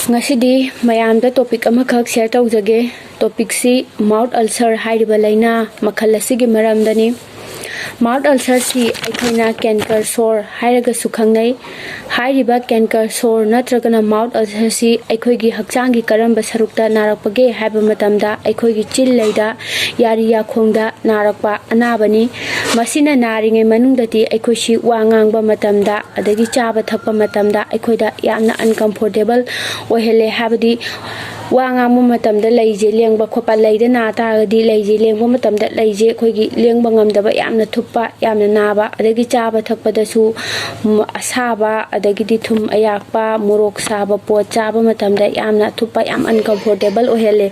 ngasi mayamda topic amakak share tawjage topic si mouth ulcer hairiba laina makhal asigi maramdani mouth ulcer si aikoina canker sore hairaga sukhangnai hairiba canker sore natragana mouth ulcer si aikoigi hakchangi karamba sarukta narakpage haiba matamda aikoigi chil leida yari yakhongda narakpa anabani masina naringe manungdati aikoshi wangangba matamda adagi chaba thakpa matamda aikoida yamna uncomfortable ohele habadi wangangba matamda leije lengba khopa leida na taradi leije lengba matamda leije khoigi lengba ngamdaba yamna thuppa yamna naba adagi chaba thakpadasu asaba adagi thum ayakpa morok saba pot chaba matamda yamna thuppa yam uncomfortable ohele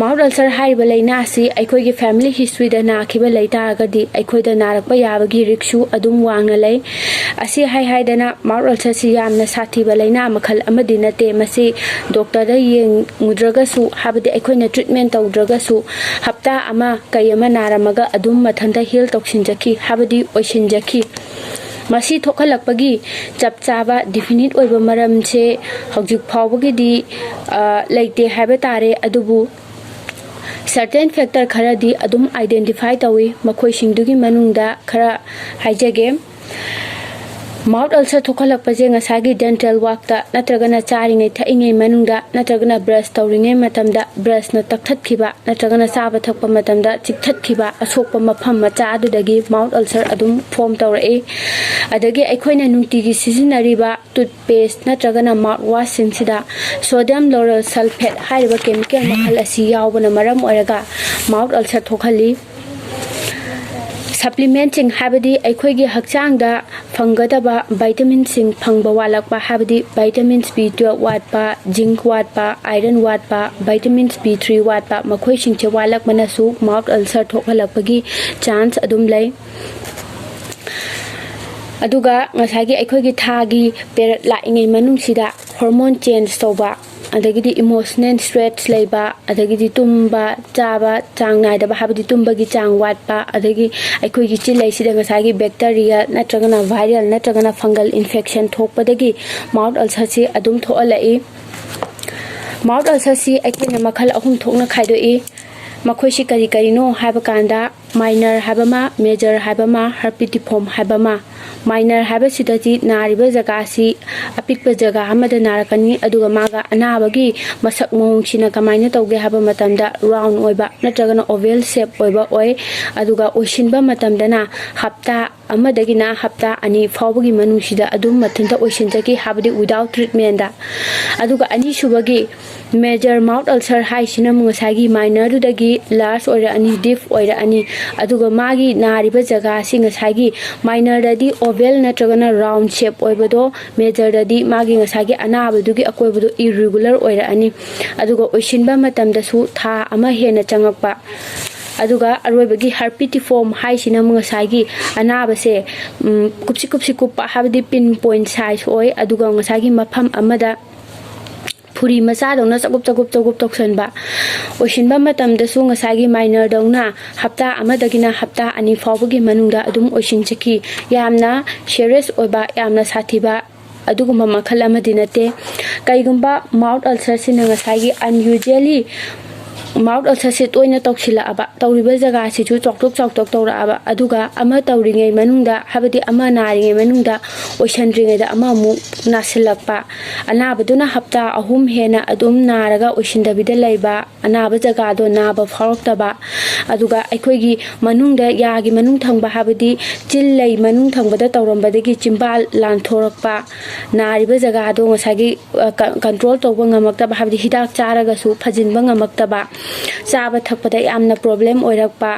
mouth ulcer haiba laina asi aikoigi family history da na khiba leita agadi aikoida narakpa yabagi riksu adum wangna lei asi haidana mouth ulcer si yamna sathiba laina makhal amadi nate masi doctor da mudragasu habadi aikoina treatment tawdragasu hapta ama kayama naramaga adum mathanda heal toksinjaki habadi oisinjaki masi thokalakpagi chapchaba definite oiba maramche hojik phawbagi di leite haiba tare adubu certain factor kharadi adum identify tawi makhoi singdugi manungda khara haijage mouth ulcer thokalakpaje ngasagi dental work ta natragana charingai thaingai manungda natragana brush tawringai matamda brush na takthatkhiba natragana chaba thakpa matamda chikthatkhiba asokpa mafam macha adudagi mouth ulcer adum form tawrai adagi aikoina nungtigi sizinariba toothpaste natragana mouthwash singsida sodium lauryl sulfate haiba chemical makhal asi yawbana maram oraga mouth ulcer thokhali supplementing habadi aikoigi hakchangda fangadaba vitamin sing phangba walakpa habadi vitamins B12 watpa zinc watpa iron watpa vitamins B3 watpa makhoi singche walak manasu mouth ulcer thokhalakpagi chance adum lei aduga ngasagi aikoigi thagi period laingai manungsida hormone change toba adagidi emotional stress leiba adagidi tumba chaba chang naidaba habadi tumbagi chang watpa adagi aikoigi chilai sida ngasagi bacteria natragana viral natragana fungal infection thokpadagi mouth ulcer si adum thoalai mouth ulcer si aikoina makhal ahum thokna khaidoi makhoi si kari kari no haiba kanda minor habama major habama herpetiform habama minor haba sidati nariba jaga si apikpa jaga amada narakani aduga maga anabagi masak mohong sina kamaina tawge haba matamda round oiba natragana oval shape oiba oi aduga oisinba matamdana hapta amadagina hapta ani fawbagi manungsida adum mathanta oisinjaki habadi without treatment da aduga ani subagi major mouth ulcer hai sina mungasagi minor dudagi large oira ani deep oira ani aduga magi nariba jaga si ngasagi minor dadi oval natragana round shape oibado major dadi magi ngasagi anabadugi akoibado irregular oira ani aduga oisinba matamda su tha ama hena changakpa aduga aroibagi herpetiform hai sina mungasagi anabase kupsi kuppa habadi pinpoint size oi aduga ngasagi mafam amada puri macha dongna chagup toksanba oisinba matamda su ngasagi minor dongna hapta amadagina hapta ani fawbagi manungda adum oisinchaki yamna serious oiba yamna sathiba aduguma makhal amadi nate kaigumba mouth ulcer sina ngasagi unusually mouth ulcer se toina toksila aba tawriba jaga si chu choktok tawra aba aduga ama tawringai manungda habadi ama naringai manungda oisandringai da ama mu nasilakpa anabaduna hapta ahum hena adum naraga oisindabida leiba anaba jaga do naba pharaktaba aduga aikoigi manungda yagi manung thangba habadi chillei manung thangbada tawrambadagi chimbal lanthorakpa nariba jaga do ngasagi control tawba ngamaktaba habadi hidak charaga su phajinba ngamaktaba chaba thakpada yamna problem oirakpa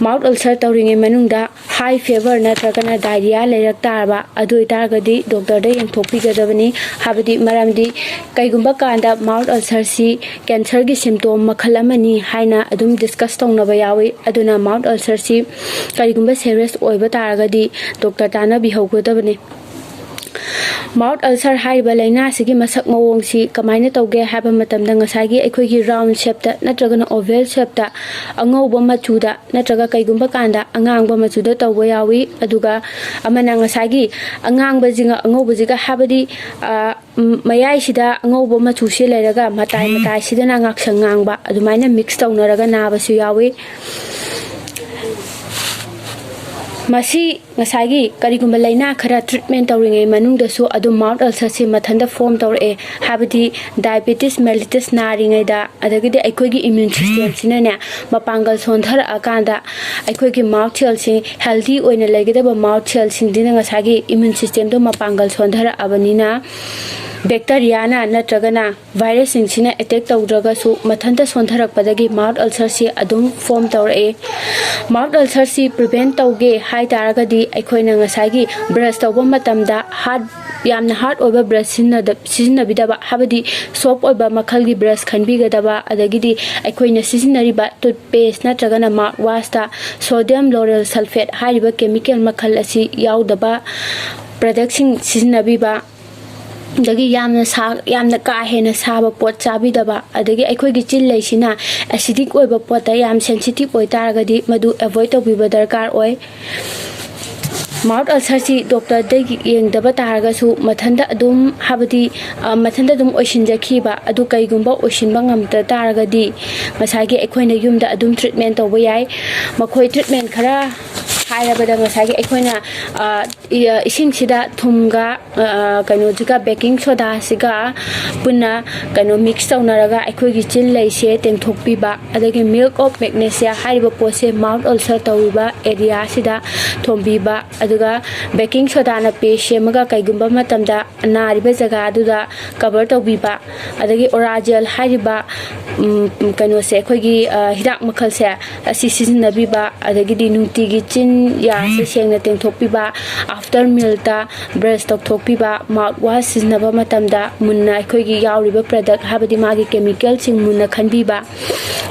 mouth ulcer tawringe manungda high fever natragana diarrhea leirak tarba adui targadi doctor da yengthokpigadabani habadi maramdi kaigumba kanda mouth ulcer si cancer gi symptom makhal amani haina adum discuss tongnaba yawi aduna mouth ulcer si kaigumba serious oiba targadi doctor tana bihawgodabani mouth ulcer haiba laina sigi masak mawong si kamaina tawge haba matamda ngasagi akhoi round shape ta natraga oval shape ta angauba machuda natraga kaigumba kanda angangba machuda tawba yawi aduga amana ngasagi angangba jinga angauba jiga habadi mayai sida angauba machu se leraga matai sida na ngaksang ngangba adumaina mix tawnaraga naba su yawi Masi ngasagi karigumba laina khara treatment tawringai manungdasu adu mouth ulcer si mathanda form tawre habadi diabetes mellitus naringai da adagidi aikogi immune system sinane mapangal sondhar akanda aikogi mouth cells si healthy oina legedaba mouth cells singdina ngasagi immune system do mapangal sondhar abanina bacteria na natragana virus singchina attack tawdraga su mathanda sondharak padagi mouth ulcer si adum form tawre mouth ulcer si prevent tawge hai taragadi aikoina ngasagi brush tawba matamda hard yamna hard oba brush sinna bidaba habadi soap oba makhalgi brush khanbigadaba adagidi aikoina sisinariba toothpaste natragana mouthwash ta sodium lauryl sulfate hariba chemical makhal asi yaudaba product sing sisinnabiba dagi yamna ka hena saba pot chabidaba adagi aikogi chil leisina acidic oiba pot yam sensitive oi taragadi madu avoid tobiba darkar oi mouth ulcer si doctor dagi yengdaba taragasu mathanda adum habadi mathanda dum oisinjakhiba adu kaigumba oisinba ngamta taragadi masagi aikoina yumda adum treatment tawba yai makoi treatment khara hairabada ngasagi aikoina ising sida thumga kano jiga baking soda siga punna kano mix tawnaraga aikogi chin leise tengthokpiba adagi milk of magnesia hariba pose mouth ulcer tawiba area sida thombiba aduga baking soda na paste semaga kaigumba matamda nariba jaga aduda cover tawbiba adagi oragel hariba kano se aikogi hidak makhal se asi sisinnabiba adagi di nutigi chin ya se sengna tengthokpiba after meal ta brush tokthokpiba mouthwash siznaba matamda munna aikogi yauriba product habadi magi chemical sing munna khanbiba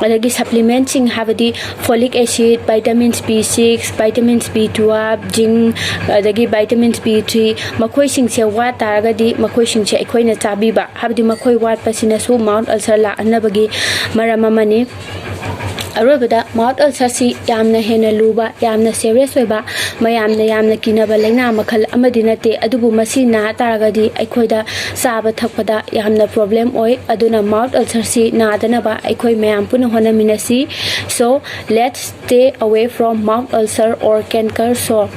adagi supplement sing habadi folic acid vitamins B6 vitamins B12 zinc adagi vitamins B3 makoi sing se wa taragadi makoi sing se aikoina chabiba habadi makoi wat pasina su mouth ulcer la anabagi maramamani arobada mouth ulcer si yamna hena luba yamna serious oiba mayamna yamna kinaba laina makhal amadi nate adubu masi na taragadi aikoida saba thakpada yamna problem oi aduna mouth ulcer si nadanaba aikoi mayam puna honaminasi so let's stay away from mouth ulcer or canker sore